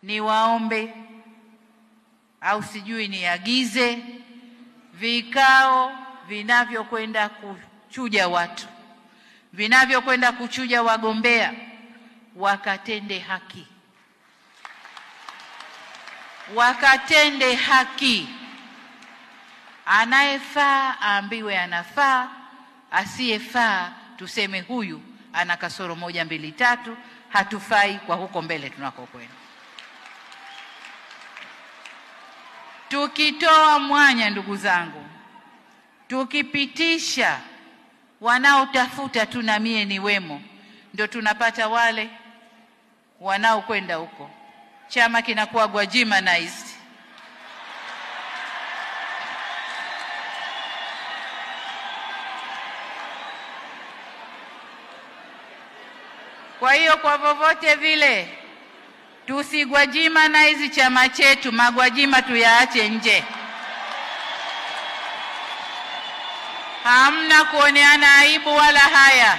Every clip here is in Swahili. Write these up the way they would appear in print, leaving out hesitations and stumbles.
niwaombe au sijui niagize vikao vinavyokwenda kuchuja watu, vinavyokwenda kuchuja wagombea, wakatende haki. Wakatende haki. Anayefaa aambiwe anafaa, asiyefaa tuseme huyu ana kasoro 1, 2, 3, hatufai kwa huko mbele tunakokwenda. Tukitoa mwanya, ndugu zangu, tukipitisha wanaotafuta tu na mie ni wemo, ndio tunapata wale wanaokwenda huko, chama kinakuwa Gwajimanized. Kwa hiyo kwa vovote vile tusigwajimanize chama chetu, magwajima tuyaache nje. Hamna kuoneana aibu wala haya.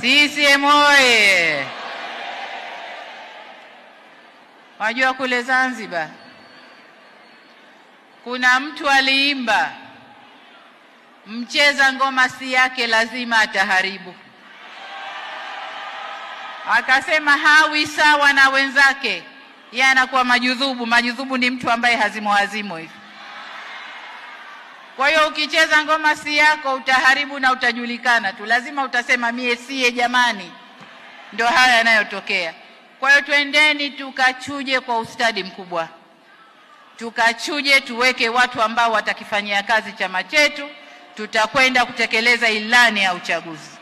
CCM oye! Wajua kule Zanzibar kuna mtu aliimba, mcheza ngoma si yake lazima ataharibu. Akasema hawi sawa na wenzake, yeye anakuwa majudhubu. Majudhubu ni mtu ambaye hazimo hivi. Kwa hiyo ukicheza ngoma si yako utaharibu na utajulikana tu, lazima utasema mie siye jamani. Ndio haya yanayotokea. Kwa hiyo twendeni tukachuje kwa ustadi mkubwa, tukachuje, tuweke watu ambao watakifanyia kazi chama chetu, tutakwenda kutekeleza ilani ya uchaguzi.